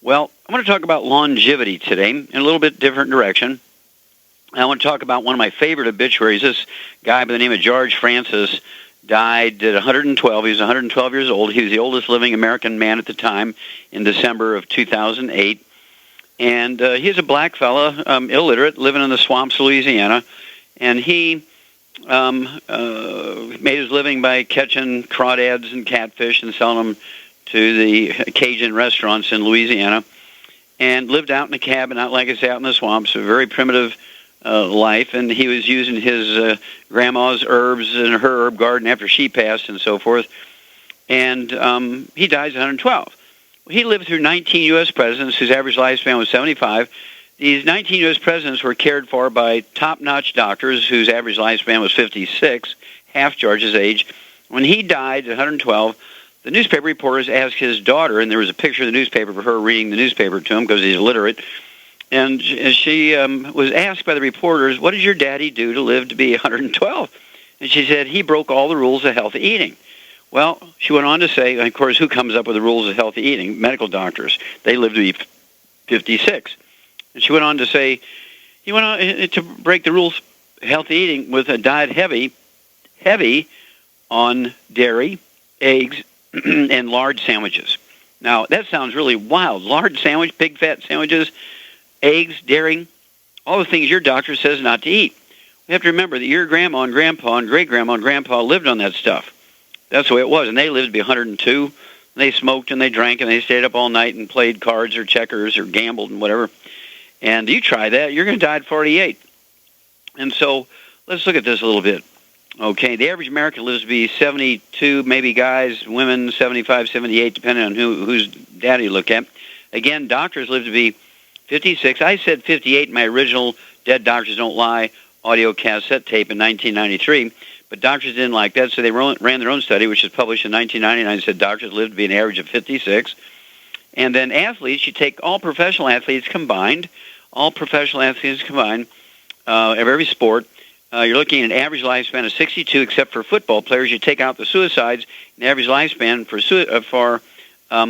Well, I want to talk about longevity today in a little bit different direction. I want to talk about one of my favorite obituaries. This guy by the name of George Francis died at 112. He was 112 years old. He was the oldest living American man at the time in December of 2008. And he's a black fella, illiterate, living in the swamps of Louisiana. And he made his living by catching crawdads and catfish and selling them to the Cajun restaurants in Louisiana, and lived out in a cabin, out like I say, out in the swamps, a very primitive life. And he was using his grandma's herbs in her herb garden after she passed and so forth. And he dies at 112. He lived through 19 U.S. presidents whose average lifespan was 75. These 19 U.S. presidents were cared for by top-notch doctors whose average lifespan was 56, half George's age. When he died at 112, the newspaper reporters asked his daughter, and there was a picture in the newspaper of her reading the newspaper to him because he's illiterate, and she was asked by the reporters, what did your daddy do to live to be 112? And she said, he broke all the rules of healthy eating. Well, she went on to say, and of course, who comes up with the rules of healthy eating? Medical doctors. They live to be 56. And she went on to say, he went on to break the rules of healthy eating with a diet heavy on dairy, eggs, and lard sandwiches. Now, that sounds really wild. Lard sandwich, big fat sandwiches, eggs, dairy, all the things your doctor says not to eat. We have to remember that your grandma and grandpa and great-grandma and grandpa lived on that stuff. That's the way it was, and they lived to be 102. And they smoked and they drank and they stayed up all night and played cards or checkers or gambled and whatever. And you try that, you're going to die at 48. And so let's look at this a little bit. Okay, the average American lives to be 72, maybe guys, women 75, 78, depending on whose data you look at. Again, doctors live to be 56. I said 58 in my original Dead Doctors Don't Lie audio cassette tape in 1993. But doctors didn't like that, so they ran their own study, which was published in 1999, said doctors live to be an average of 56. And then athletes, you take all professional athletes combined, of every sport, you're looking at an average lifespan of 62, except for football players. You take out the suicides, an average lifespan for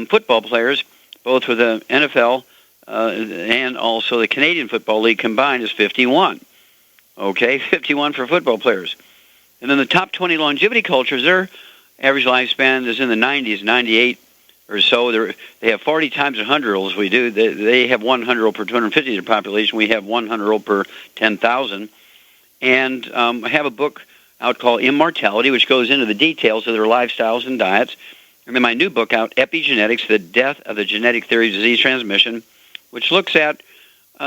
football players, both with the NFL and also the Canadian Football League combined, is 51. Okay, 51 for football players. And then the top 20 longevity cultures, their average lifespan is in the 90s, 98 or so. They have 40 times 100-year-olds we do. They have 100-year-old per 250 of the population. We have 100-year-old per 10,000. And I have a book out called Immortality, which goes into the details of their lifestyles and diets. And then my new book out, Epigenetics, The Death of the Genetic Theory of Disease Transmission, which looks at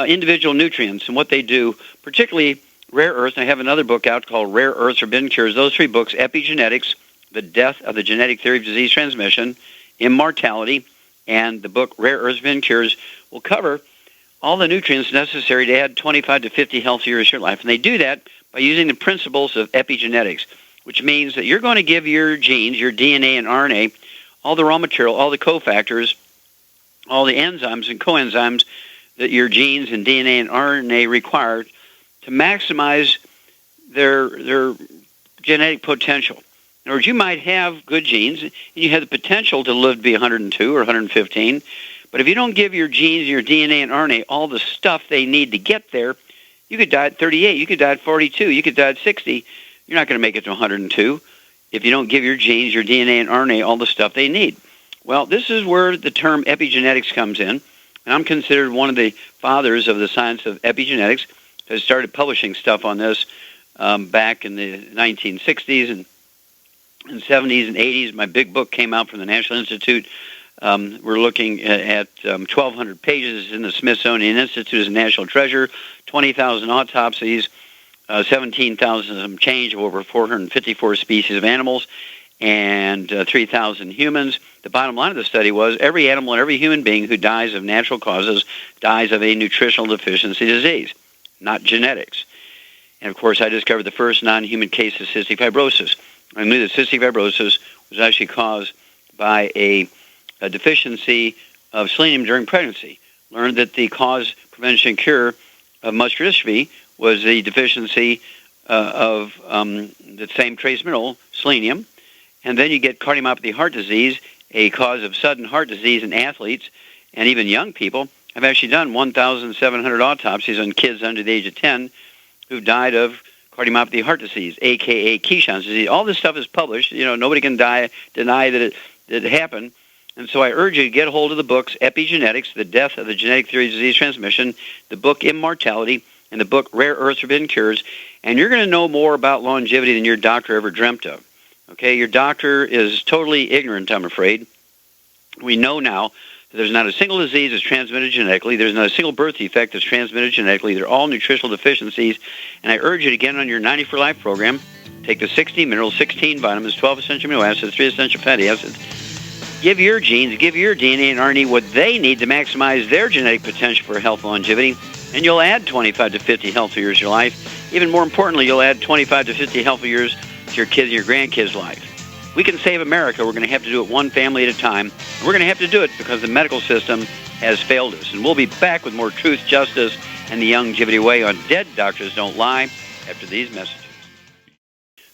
individual nutrients and what they do, particularly rare earths. And I have another book out called Rare Earths Forbidden Cures. Those three books, Epigenetics, The Death of the Genetic Theory of Disease Transmission, Immortality, and the book Rare Earths Forbidden Cures, will cover all the nutrients necessary to add 25 to 50 healthy years to your life. And they do that by using the principles of epigenetics, which means that you're going to give your genes, your DNA and RNA, all the raw material, all the cofactors, all the enzymes and coenzymes that your genes and DNA and RNA require to maximize their genetic potential. In other words, you might have good genes, and you have the potential to live to be 102 or 115, but if you don't give your genes, your DNA and RNA all the stuff they need to get there, you could die at 38, you could die at 42, you could die at 60. You're not going to make it to 102 if you don't give your genes, your DNA and RNA all the stuff they need. Well, this is where the term epigenetics comes in, and I'm considered one of the fathers of the science of epigenetics. I started publishing stuff on this back in the 1960s and 70s and 80s. My big book came out from the National Institute. We're looking at 1,200 pages in the Smithsonian Institute as a national treasure, 20,000 autopsies, 17,000 some change of over 454 species of animals, and 3,000 humans. The bottom line of the study was every animal and every human being who dies of natural causes dies of a nutritional deficiency disease, not genetics. And, of course, I discovered the first non-human case of cystic fibrosis. I knew that cystic fibrosis was actually caused by a deficiency of selenium during pregnancy. Learned that the cause, prevention, and cure of muscular dystrophy was the deficiency of the same trace mineral, selenium. And then you get cardiomyopathy heart disease, a cause of sudden heart disease in athletes. and even young people. I've actually done 1,700 autopsies on kids under the age of 10 who died of cardiomyopathy heart disease, a.k.a. Keyson's disease. All this stuff is published. Nobody can deny that it happened. And so I urge you to get a hold of the books, Epigenetics, The Death of the Genetic Theory of Disease Transmission, the book Immortality, and the book Rare Earths Forbidden Cures. And you're going to know more about longevity than your doctor ever dreamt of. Okay, your doctor is totally ignorant, I'm afraid. We know now that there's not a single disease that's transmitted genetically. There's not a single birth defect that's transmitted genetically. They're all nutritional deficiencies. And I urge you to get on your 90 for Life program. Take the 60 minerals, 16 vitamins, 12 essential amino acids, 3 essential fatty acids. Give your genes, give your DNA and RNA what they need to maximize their genetic potential for health and longevity. And you'll add 25 to 50 healthy years to your life. Even more importantly, you'll add 25 to 50 healthy years to your kids and your grandkids' life. We can save America. We're going to have to do it one family at a time. And we're going to have to do it because the medical system has failed us. And we'll be back with more truth, justice, and the longevity way on Dead Doctors Don't Lie after these messages.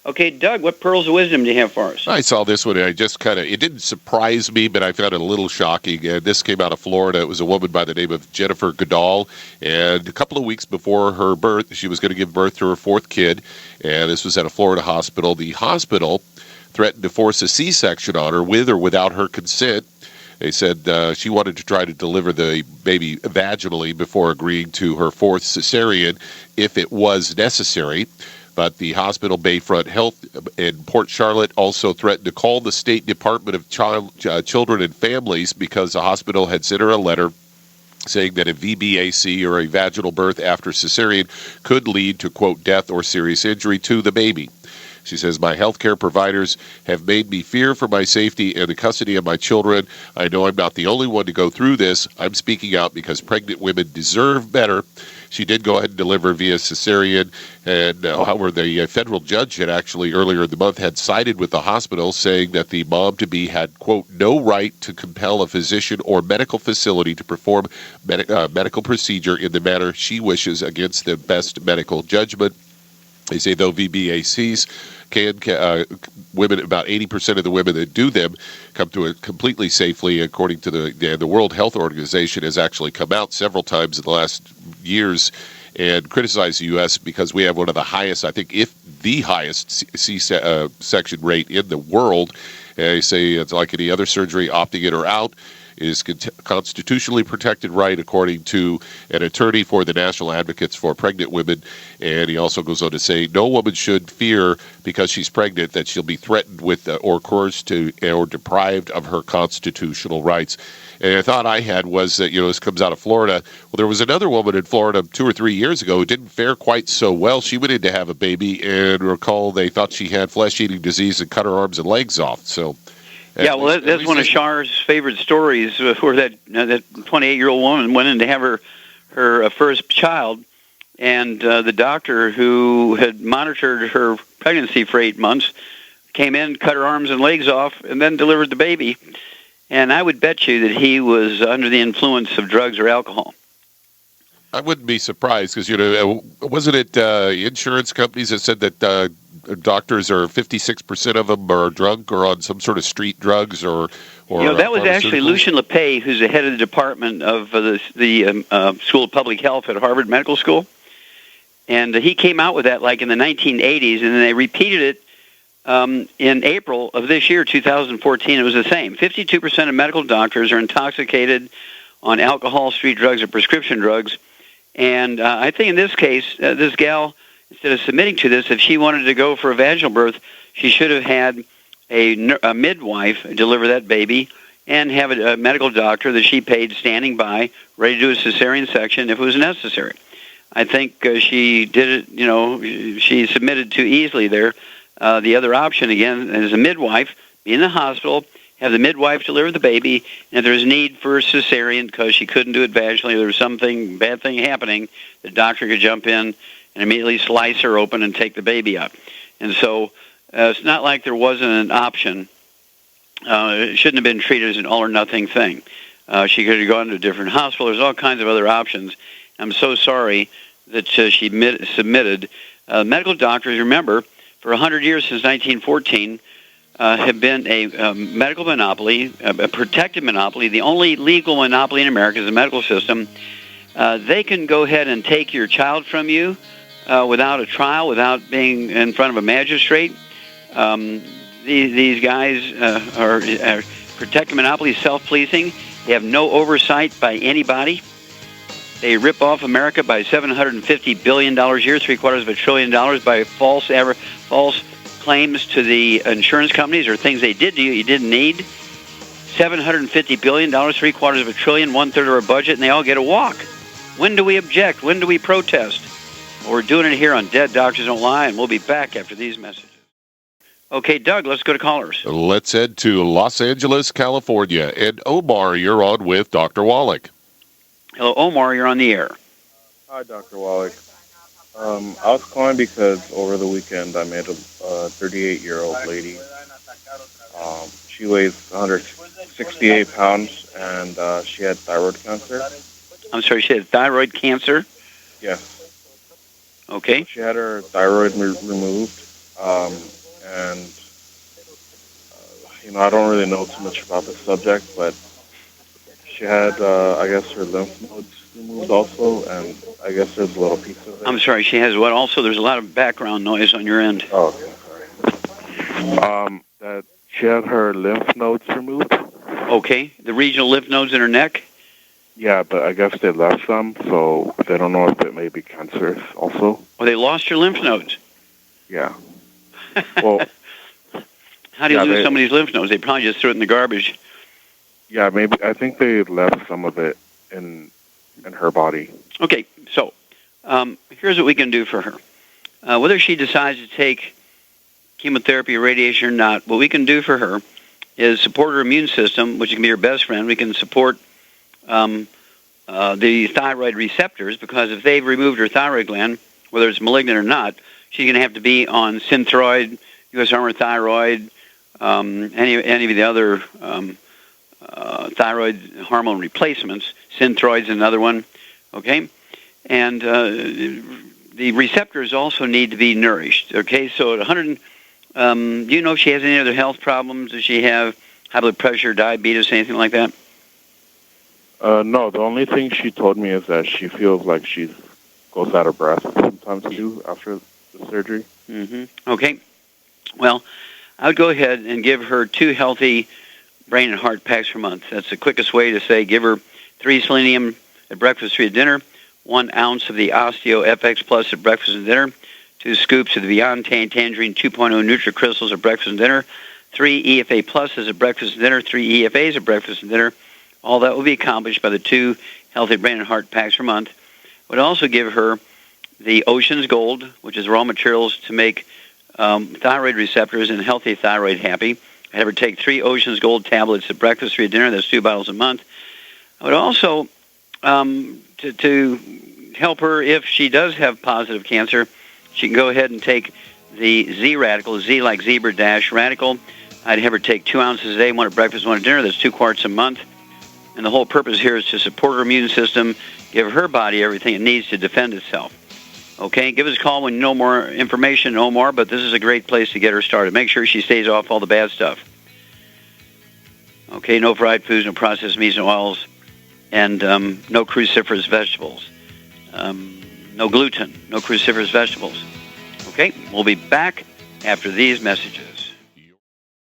Okay, Doug, what pearls of wisdom do you have for us? I saw this one, and it didn't surprise me, but I found it a little shocking. This came out of Florida. It was a woman by the name of Jennifer Goodall, and a couple of weeks before her birth, she was going to give birth to her fourth kid, and this was at a Florida hospital. The hospital threatened to force a C-section on her with or without her consent. They said she wanted to try to deliver the baby vaginally before agreeing to her fourth cesarean if it was necessary. But the hospital, Bayfront Health in Port Charlotte, also threatened to call the State Department of Children and Families because the hospital had sent her a letter saying that a VBAC, or a vaginal birth after cesarean, could lead to, quote, death or serious injury to the baby. She says, my healthcare providers have made me fear for my safety and the custody of my children. I know I'm not the only one to go through this. I'm speaking out because pregnant women deserve better. She did go ahead and deliver via cesarean, and however, the federal judge had actually earlier in the month had sided with the hospital, saying that the mom-to-be had, quote, no right to compel a physician or medical facility to perform medical procedure in the manner she wishes against the best medical judgment. They say, though VBACs women, about 80% of the women that do them come to it completely safely, according to the World Health Organization has actually come out several times in the last years and criticized the U.S. because we have one of the highest, I think, if the highest C-section rate in the world. And they say it's like any other surgery, opting in or out is constitutionally protected right, according to an attorney for the National Advocates for Pregnant Women. And he also goes on to say, no woman should fear because she's pregnant that she'll be threatened with or coerced to or deprived of her constitutional rights. And the thought I had was that, this comes out of Florida. Well, there was another woman in Florida 2 or 3 years ago who didn't fare quite so well. She went in to have a baby, and recall they thought she had flesh-eating disease and cut her arms and legs off. So, yeah, well, that's one of Char's favorite stories, where that 28-year-old woman went in to have her first child, and the doctor who had monitored her pregnancy for 8 months came in, cut her arms and legs off, and then delivered the baby. And I would bet you that he was under the influence of drugs or alcohol. I wouldn't be surprised because, wasn't it insurance companies that said that doctors are 56% of them are drunk or on some sort of street drugs or that was actually Lucien Lepay, who's the head of the department of the School of Public Health at Harvard Medical School. And he came out with that like in the 1980s, and then they repeated it in April of this year, 2014. It was the same. 52% of medical doctors are intoxicated on alcohol, street drugs, or prescription drugs. And I think in this case, this gal, instead of submitting to this, if she wanted to go for a vaginal birth, she should have had a midwife deliver that baby and have a medical doctor that she paid standing by, ready to do a cesarean section if it was necessary. I think she did it, she submitted too easily there. The other option, again, is a midwife, be in the hospital, have the midwife deliver the baby, and if there's a need for a cesarean because she couldn't do it vaginally, there was something, bad thing happening, the doctor could jump in and immediately slice her open and take the baby out. And so it's not like there wasn't an option. It shouldn't have been treated as an all-or-nothing thing. She could have gone to a different hospital. There's all kinds of other options. I'm so sorry that she submitted. Medical doctors, remember, for 100 years since 1914, have been a medical monopoly, a protected monopoly. The only legal monopoly in America is the medical system. They can go ahead and take your child from you without a trial, without being in front of a magistrate. These guys are protected monopolies, self-policing. They have no oversight by anybody. They rip off America by $750 billion a year, $750 billion by false claims to the insurance companies or things they did to you didn't need. $750 billion, $750 billion, 1/3 of our budget, and they all get a walk. When do we object? When do we protest? Well, we're doing it here on Dead Doctors Don't Lie, and we'll be back after these messages. Okay, Doug, let's go to callers. Let's head to Los Angeles, California. And Omar, you're on with Dr. Wallach. Hello, Omar, you're on the air. Hi, Dr. Wallach. I was calling because over the weekend I met a 38-year-old lady. She weighs 168 pounds, and she had thyroid cancer. I'm sorry, she had thyroid cancer? Yes. Okay. She had her thyroid removed, and I don't really know too much about the subject, but she had, I guess, her lymph nodes removed also, and I guess there's a little piece of it. I'm sorry, she has what also? There's a lot of background noise on your end. Oh, okay, sorry. That she had her lymph nodes removed. Okay, the regional lymph nodes in her neck? Yeah, but I guess they left some, so they don't know if it may be cancerous also. Well, they lost your lymph nodes. Yeah. Well, how do you lose somebody's lymph nodes? They probably just threw it in the garbage. Yeah, maybe. I think they left some of it in her body. Okay, so here's what we can do for her. Whether she decides to take chemotherapy or radiation or not, what we can do for her is support her immune system, which can be her best friend. We can support the thyroid receptors, because if they've removed her thyroid gland, whether it's malignant or not, she's going to have to be on Synthroid, U.S. Armour Thyroid, any of the other thyroid hormone replacements. Synthroid's another one, okay? And the receptors also need to be nourished, okay? So at 100, do you know if she has any other health problems? Does she have high blood pressure, diabetes, anything like that? No, the only thing she told me is that she feels like she goes out of breath sometimes too after the surgery. Mm-hmm. Okay. Well, I would go ahead and give her 2 healthy brain and heart packs per month. That's the quickest way to say give her 3 selenium at breakfast, 3 at dinner, 1 ounce of the Osteo FX Plus at breakfast and dinner, 2 scoops of the Beyond Tangerine 2.0 NutriCrystals at breakfast and dinner, 3 EFA Pluses at breakfast and dinner, 3 EFAs at breakfast and dinner. All that will be accomplished by the 2 healthy brain and heart packs per month. I would also give her the Ocean's Gold, which is raw materials to make thyroid receptors and healthy thyroid happy. I'd have her take 3 Ocean's Gold tablets at breakfast, 3 at dinner. That's 2 bottles a month. I would also, to help her if she does have positive cancer, she can go ahead and take the Z Radical, Z like zebra dash radical. I'd have her take 2 ounces a day, 1 at breakfast, 1 at dinner. That's 2 quarts a month. And the whole purpose here is to support her immune system, give her body everything it needs to defend itself. Okay, give us a call when you know more information, Omar, but this is a great place to get her started. Make sure she stays off all the bad stuff. Okay, no fried foods, no processed meats and oils, and no cruciferous vegetables. No gluten, no cruciferous vegetables. Okay, we'll be back after these messages.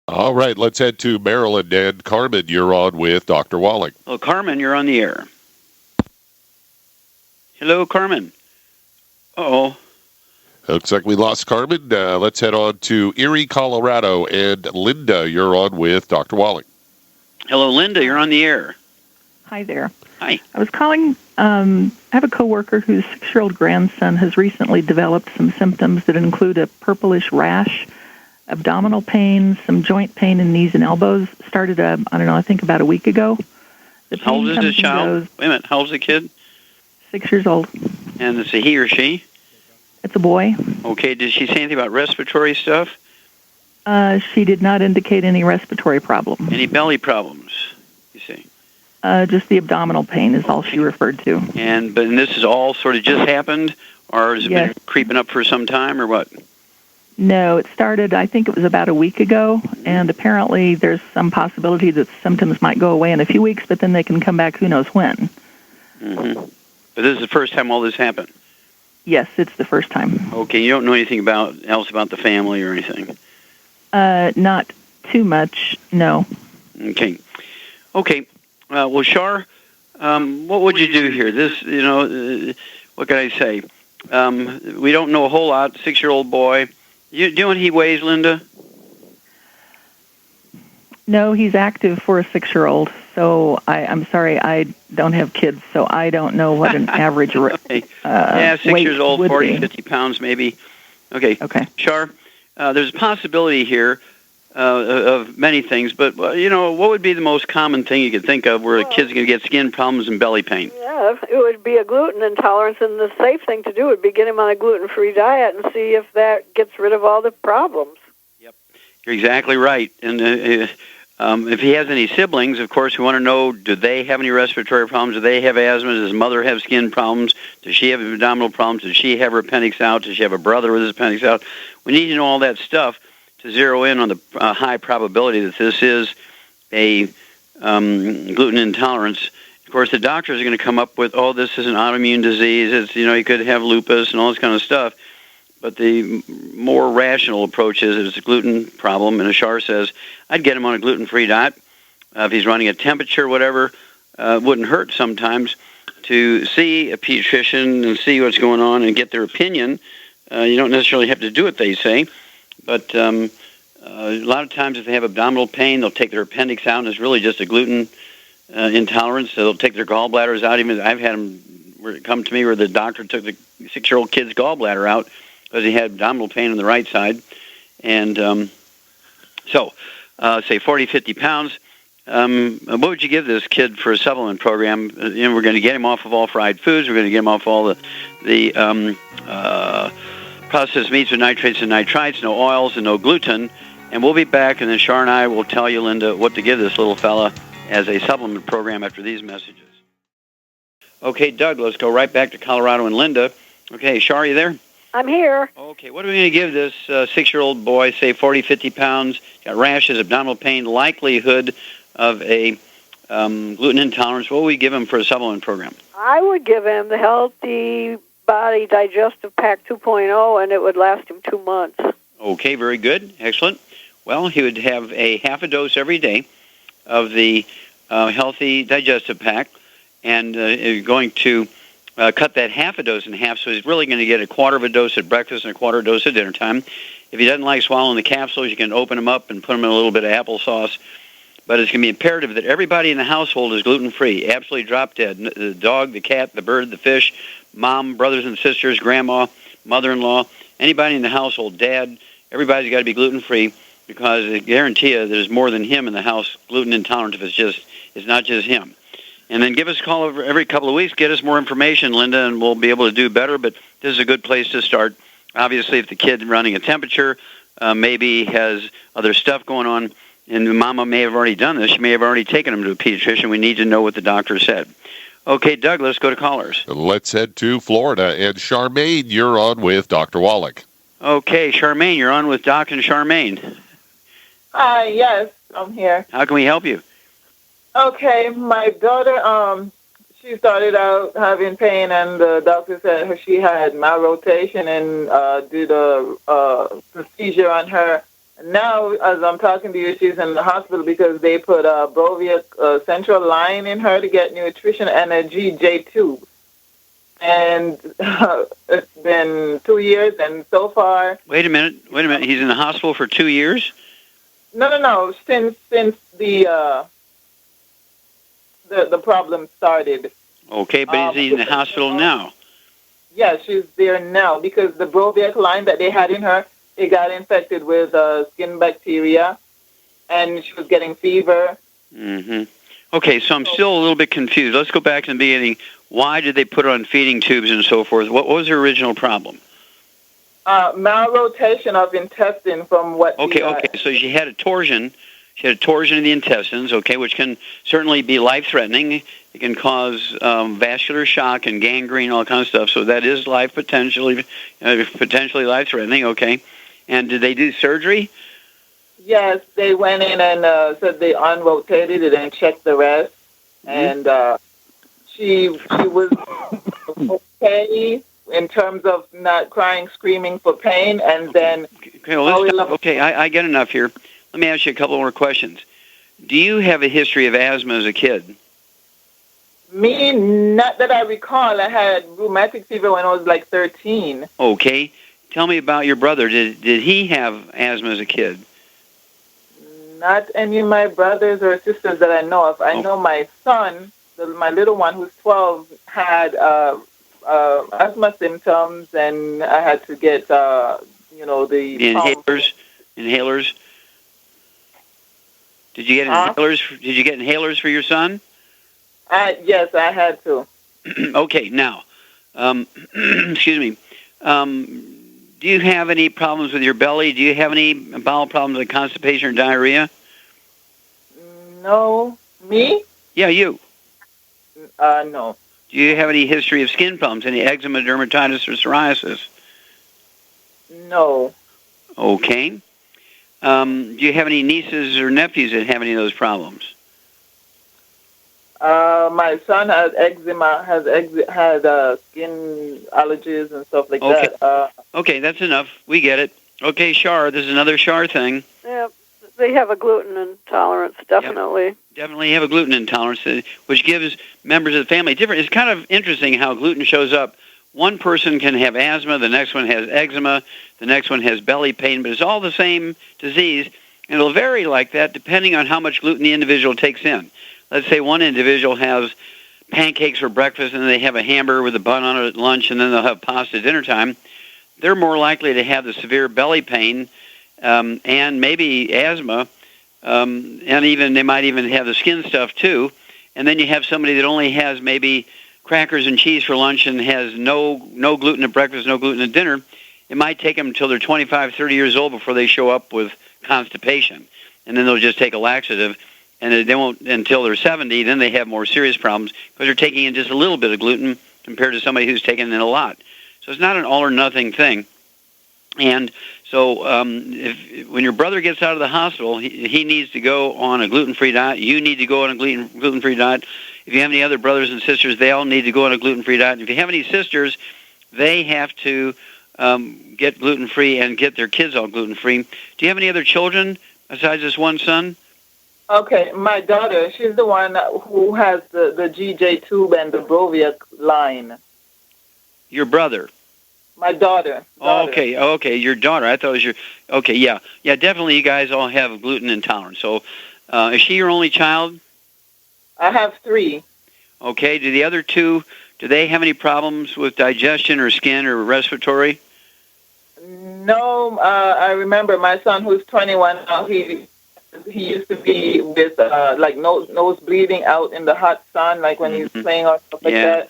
All right, let's head to Maryland. And Carmen, you're on with Dr. Wallach. Well, Carmen, you're on the air. Hello, Carmen. Uh-oh. Looks like we lost Carmen. Let's head on to Erie, Colorado. And Linda, you're on with Dr. Wallach. Hello, Linda. You're on the air. Hi there. Hi. I was calling. I have a coworker whose 6-year-old grandson has recently developed some symptoms that include a purplish rash, abdominal pain, some joint pain in knees and elbows. Started, I think about a week ago. How old is this child? Wait a minute. How old is the kid? 6 years old. And it's a he or she? It's a boy. Okay. Did she say anything about respiratory stuff? She did not indicate any respiratory problem. Any belly problems, you see? Just the abdominal pain is all she referred to. But this is all sort of just happened, or has it been creeping up for some time, or what? No, it started, I think it was about a week ago, and apparently there's some possibility that symptoms might go away in a few weeks, but then they can come back who knows when. Mm-hmm. But this is the first time all this happened? Yes, it's the first time. Okay, you don't know anything else about the family or anything? Not too much, no. Okay. Well, Shar, what would you do here? This, what can I say? We don't know a whole lot. 6-year-old boy. Do you know what he weighs, Linda? No, he's active for a 6-year-old. So I'm sorry, I don't have kids, so I don't know what an average okay. 6 years old, 40, 50 pounds maybe. Okay. Shar, there's a possibility here of many things, but, what would be the most common thing you could think of where a kid's going to get skin problems and belly pain? Yeah, it would be a gluten intolerance, and the safe thing to do would be get him on a gluten-free diet and see if that gets rid of all the problems. Yep, you're exactly right. And if he has any siblings, of course, we want to know, do they have any respiratory problems? Do they have asthma? Does his mother have skin problems? Does she have abdominal problems? Does she have her appendix out? Does she have a brother with his appendix out? We need to know all that stuff to zero in on the high probability that this is a gluten intolerance. Of course, the doctors are going to come up with, this is an autoimmune disease. It's, he could have lupus and all this kind of stuff. But the more rational approach is it's a gluten problem, and Ashar says, I'd get him on a gluten-free diet. If he's running a temperature, whatever, it wouldn't hurt sometimes to see a pediatrician and see what's going on and get their opinion. You don't necessarily have to do what they say, but a lot of times if they have abdominal pain, they'll take their appendix out, and it's really just a gluten intolerance. So they'll take their gallbladders out. Even I've had them come to me where the doctor took the 6-year-old kid's gallbladder out because he had abdominal pain on the right side. And say 40, 50 pounds. What would you give this kid for a supplement program? We're going to get him off of all fried foods. We're going to get him off all the processed meats with nitrates and nitrites, no oils and no gluten. And we'll be back, and then Shar and I will tell you, Linda, what to give this little fella as a supplement program after these messages. Okay, Doug, let's go right back to Colorado and Linda. Okay, Shar, are you there? I'm here. Okay, what are we going to give this 6-year-old boy, say 40, 50 pounds, got rashes, abdominal pain, likelihood of a gluten intolerance? What would we give him for a supplement program? I would give him the Healthy Body Digestive Pack 2.0, and it would last him 2 months. Okay, very good. Excellent. Well, he would have a half a dose every day of the Healthy Digestive Pack, and going to cut that half a dose in half, so he's really going to get a quarter of a dose at breakfast and a quarter of a dose at dinner time. If he doesn't like swallowing the capsules, you can open them up and put them in a little bit of applesauce. But it's going to be imperative that everybody in the household is gluten-free, absolutely drop dead. The dog, the cat, the bird, the fish, mom, brothers and sisters, grandma, mother-in-law, anybody in the household, dad, everybody's got to be gluten-free, because I guarantee you there's more than him in the house gluten intolerant if it's not just him. And then give us a call every couple of weeks. Get us more information, Linda, and we'll be able to do better. But this is a good place to start. Obviously, if the kid's running a temperature, maybe has other stuff going on, and Mama may have already done this. She may have already taken him to a pediatrician. We need to know what the doctor said. Okay, Doug, let's go to callers. Let's head to Florida. And Charmaine, you're on with Dr. Wallach. Okay, Charmaine, you're on with Doc and Charmaine. Hi, yes, I'm here. How can we help you? Okay, my daughter, she started out having pain, and the doctor said she had malrotation and did a procedure on her. Now, as I'm talking to you, she's in the hospital because they put a Brovia central line in her to get nutrition and a GJ tube. And it's been 2 years, and so far... Wait a minute. He's in the hospital for 2 years? No. Since the problem started. Okay, but is he in the hospital now? Yeah, she's there now because the Brovia line that they had in her, it got infected with skin bacteria, and she was getting fever. Mm-hmm. Okay, so I'm still a little bit confused. Let's go back to the beginning. Why did they put her on feeding tubes and so forth? What was her original problem? Malrotation of intestine from what... Okay, so she had a torsion. She had a torsion in the intestines, okay, which can certainly be life-threatening. It can cause vascular shock and gangrene, all kind of stuff. So that is potentially life-threatening, okay. And did they do surgery? Yes, they went in and said they unrotated it and checked the rest. And she was okay in terms of not crying, screaming for pain, and then... Okay, well, let's stop. Okay, I get enough here. Let me ask you a couple more questions. Do you have a history of asthma as a kid? Me, not that I recall. I had rheumatic fever when I was like 13. Okay. Tell me about your brother. Did he have asthma as a kid? Not any of my brothers or sisters that I know of. I know my son, my little one who's 12, had asthma symptoms, and I had to get, the inhalers. Inhalers. Did you get inhalers? Did you get inhalers for your son? Yes, I had to. Okay, now, excuse me. Do you have any problems with your belly? Do you have any bowel problems like constipation or diarrhea? No. Me? Yeah, you. No. Do you have any history of skin problems, any eczema, dermatitis, or psoriasis? No. Okay. Do you have any nieces or nephews that have any of those problems? My son has eczema, had skin allergies and stuff like that. Okay, that's enough. We get it. Okay, Shar, this is another Shar thing. Yeah, they have a gluten intolerance, definitely. Yep. Definitely have a gluten intolerance, which gives members of the family different. It's kind of interesting how gluten shows up. One person can have asthma, the next one has eczema, the next one has belly pain, but it's all the same disease, and it'll vary like that depending on how much gluten the individual takes in. Let's say one individual has pancakes for breakfast and they have a hamburger with a bun on it at lunch, and then they'll have pasta at dinner time. They're more likely to have the severe belly pain and maybe asthma, and even they might even have the skin stuff too. And then you have somebody that only has maybe crackers and cheese for lunch and has no gluten at breakfast, no gluten at dinner. It might take them until they're 25, 30 years old before they show up with constipation, and then they'll just take a laxative. And they won't until they're 70. Then they have more serious problems because they're taking in just a little bit of gluten compared to somebody who's taking in a lot. So it's not an all or nothing thing. And so when your brother gets out of the hospital, he needs to go on a gluten-free diet. You need to go on a gluten-free diet. If you have any other brothers and sisters, they all need to go on a gluten-free diet. And if you have any sisters, they have to get gluten-free and get their kids all gluten-free. Do you have any other children besides this one son? Okay, my daughter, she's the one who has the GJ tube and the Brovia line. Your brother? My daughter. Okay, your daughter. I thought it was your... Okay, yeah. Yeah, definitely you guys all have gluten intolerance. So is she your only child? I have 3. Okay, do the other 2, do they have any problems with digestion or skin or respiratory? No, I remember my son who's 21 now, he used to be with like nose bleeding out in the hot sun, like when he's playing or stuff like that.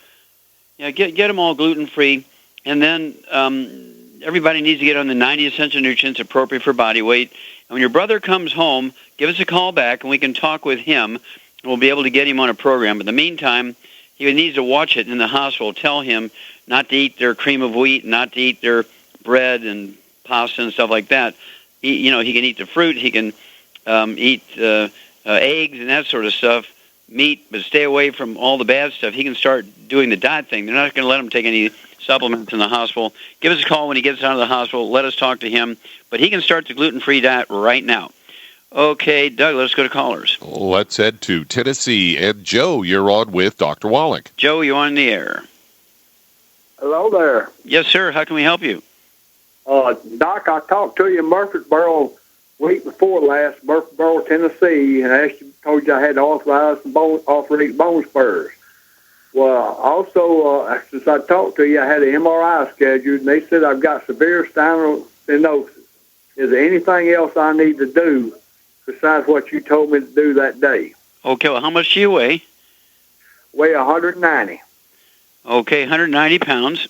Yeah, get them all gluten-free. And then everybody needs to get on the 90 essential nutrients appropriate for body weight. And when your brother comes home, give us a call back, and we can talk with him, and we'll be able to get him on a program. But in the meantime, he needs to watch it in the hospital. Tell him not to eat their cream of wheat, not to eat their bread and pasta and stuff like that. He can eat the fruit. He can eat eggs and that sort of stuff, meat, but stay away from all the bad stuff. He can start doing the diet thing. They're not going to let him take any supplements in the hospital. Give us a call when he gets out of the hospital. Let us talk to him. But he can start the gluten-free diet right now. Okay, Doug, let's go to callers. Let's head to Tennessee. And Joe, you're on with Dr. Wallach. Joe, you're on the air. Hello there. Yes, sir. How can we help you? Doc, I talked to you in Murfreesboro week before last, Murfreesboro, Tennessee, and told you I had arthritis and arthritic bone spurs. Well, also, since I talked to you, I had an MRI scheduled, and they said I've got severe stenosis. Is there anything else I need to do besides what you told me to do that day? Okay, well, how much do you weigh? Weigh 190. Okay, 190 pounds.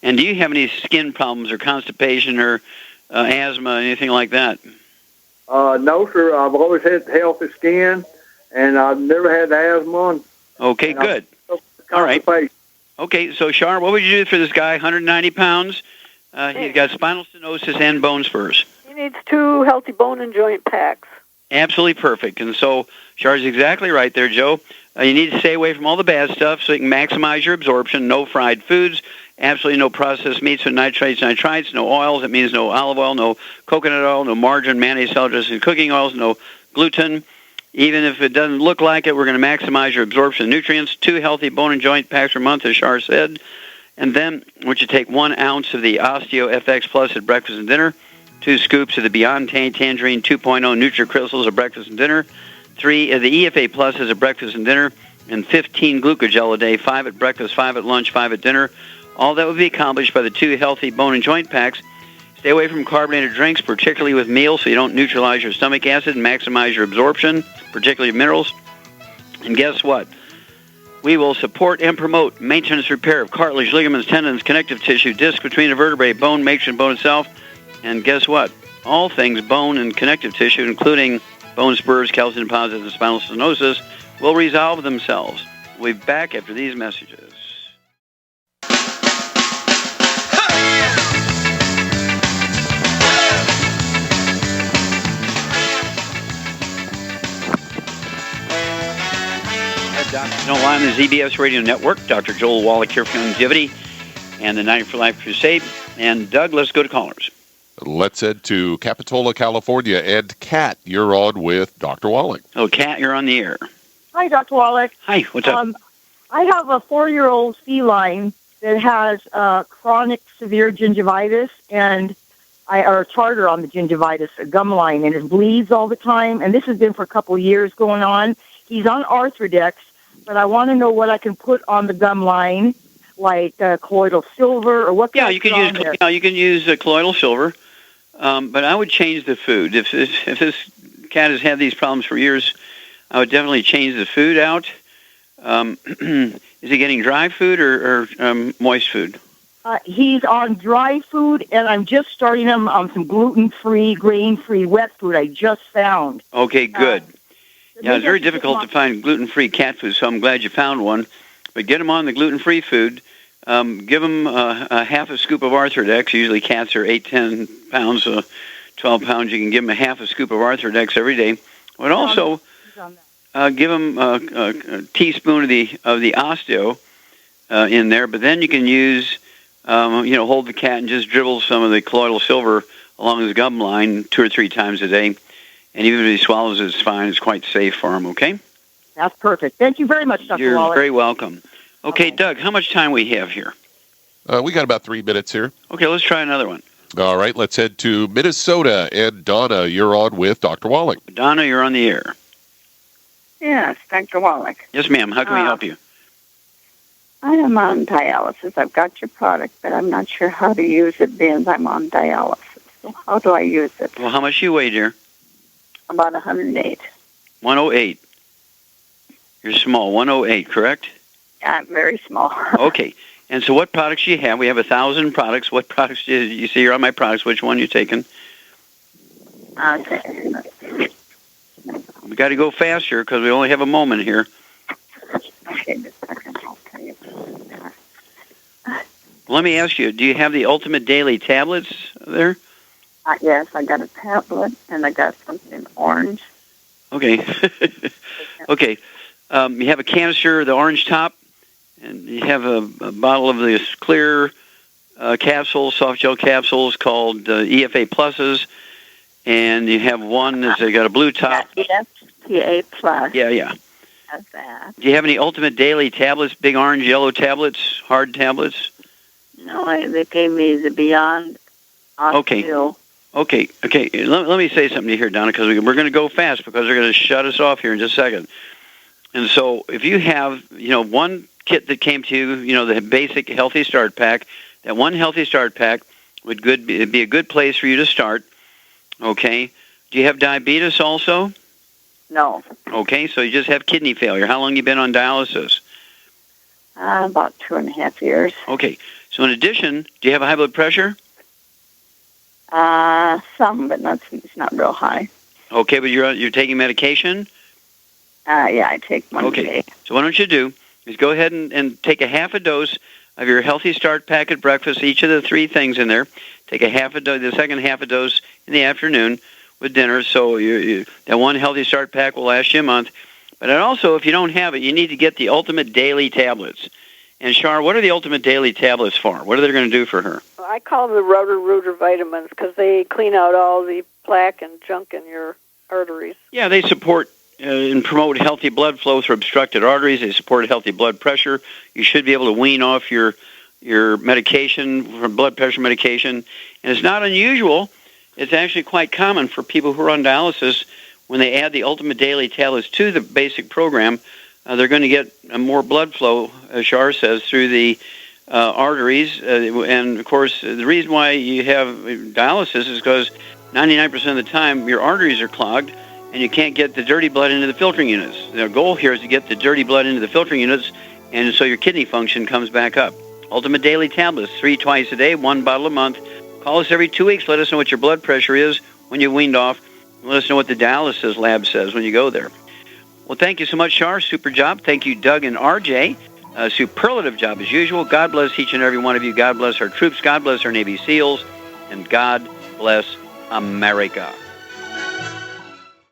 And do you have any skin problems or constipation or asthma, anything like that? No, sir. I've always had healthy skin, and I've never had asthma. Okay, good. All right. Okay, so Shar, what would you do for this guy, 190 pounds, He's got spinal stenosis and bone spurs. He needs 2 healthy bone and joint packs. Absolutely perfect. And so Char's exactly right there, Joe. You need to stay away from all the bad stuff so you can maximize your absorption. No fried foods, absolutely no processed meats with nitrites, no oils. That means no olive oil, no coconut oil, no margarine, mayonnaise, salad dressing, cooking oils, no gluten. Even if it doesn't look like it, we're going to maximize your absorption of nutrients. 2 healthy bone and joint packs per month, as Char said. And then, would you take 1 ounce of the Osteo FX Plus at breakfast and dinner, 2 scoops of the Beyond Tangerine 2.0 NutriCrystals at breakfast and dinner, 3 of the EFA Pluses at breakfast and dinner, and 15 Glucogel a day, 5 at breakfast, 5 at lunch, 5 at dinner. All that would be accomplished by the 2 healthy bone and joint packs. Stay away from carbonated drinks, particularly with meals, so you don't neutralize your stomach acid and maximize your absorption, particularly of minerals. And guess what? We will support and promote maintenance repair of cartilage, ligaments, tendons, connective tissue, disc between the vertebrae, bone, matrix, and bone itself. And guess what? All things bone and connective tissue, including bone spurs, calcium deposits, and spinal stenosis, will resolve themselves. We'll be back after these messages. Dr. Online, the ZBS Radio Network. Dr. Joel Wallach here for Longevity and the 90 for Life Crusade. And Doug, let's go to callers. Let's head to Capitola, California. And Kat, you're on with Dr. Wallach. Oh, Kat, you're on the air. Hi, Dr. Wallach. Hi, what's up? I have a 4-year-old feline that has chronic severe gingivitis or tartar on the gingivitis, a gum line, and it bleeds all the time. And this has been for a couple of years going on. He's on Arthrodex, but I want to know what I can put on the gum line, like colloidal silver, or what? Yeah, you can use colloidal silver, but I would change the food. If this cat has had these problems for years, I would definitely change the food out. Is he getting dry food or moist food? He's on dry food, and I'm just starting him on some gluten-free, grain-free wet food I just found. Okay, good. Yeah, it's very difficult to find gluten-free cat food, so I'm glad you found one. But get him on the gluten-free food. Give him a half a scoop of Arthrodex. Usually cats are 8-10 pounds, 12 pounds. You can give him a half a scoop of Arthrodex every day. But also give him a teaspoon of the Osteo in there. But then you can use, hold the cat and just dribble some of the colloidal silver along his gum line 2 or 3 times a day. And even if he swallows it, it's fine. It's quite safe for him, okay? That's perfect. Thank you very much, Dr. You're Wallach. very welcome. Okay, Doug, how much time we have here? We got about 3 minutes here. Okay, let's try another one. All right, let's head to Minnesota. And Donna, you're on with Dr. Wallach. Donna, you're on the air. Yes, Dr. Wallach. Yes, ma'am. How can we help you? I am on dialysis. I've got your product, but I'm not sure how to use it being I'm on dialysis. So how do I use it? Well, how much do you weigh, dear? About 108. 108. You're small. 108, correct? Yeah, I'm very small. Okay. And so what products do you have? We have 1,000 products. What products do you see? You're on my products. Which one are you taking? Okay. We got to go faster because we only have a moment here. Okay, just a second. I'll tell you. Let me ask you, do you have the Ultimate Daily tablets there? Yes, I got a tablet, and I got something orange. Okay. Okay. You have a canister, the orange top, and you have a bottle of this clear capsules, soft gel capsules called EFA Pluses, and you have one that's got a blue top. Yeah, EFA Plus. Yeah. How's that? Do you have any Ultimate Daily tablets, big orange, yellow tablets, hard tablets? No, they gave me the Beyond Osteo. Okay. Let me say something to you here, Donna, because we're going to go fast because they're going to shut us off here in just a second. And so if you have, one kit that came to you, the basic Healthy Start Pack, that one Healthy Start Pack would be a good place for you to start, okay? Do you have diabetes also? No. Okay, so you just have kidney failure. How long have you been on dialysis? About 2.5 years. Okay, so in addition, do you have a high blood pressure? Some, but it's not real high. Okay, but you're taking medication? Yeah, I take one a day. So what don't you do is go ahead and take a half a dose of your Healthy Start pack at breakfast, each of the 3 things in there. Take the second half a dose in the afternoon with dinner. So that one Healthy Start pack will last you a month. But also, if you don't have it, you need to get the Ultimate Daily Tablets. And Char, what are the Ultimate Daily Tablets for? What are they going to do for her? I call them the Roto-Rooter vitamins because they clean out all the plaque and junk in your arteries. Yeah, they support and promote healthy blood flow through obstructed arteries. They support healthy blood pressure. You should be able to wean off your medication, from blood pressure medication. And it's not unusual. It's actually quite common for people who are on dialysis, when they add the Ultimate Daily Tablets to the basic program, they're going to get more blood flow, as Char says, through the arteries. And, of course, the reason why you have dialysis is because 99% of the time your arteries are clogged and you can't get the dirty blood into the filtering units. The goal here is to get the dirty blood into the filtering units, and so your kidney function comes back up. Ultimate Daily Tablets, 3 twice a day, 1 bottle a month. Call us every 2 weeks. Let us know what your blood pressure is when you've weaned off. Let us know what the dialysis lab says when you go there. Well, thank you so much, Char. Super job. Thank you, Doug and RJ. Superlative job as usual. God bless each and every one of you. God bless our troops. God bless our Navy SEALs. And God bless America.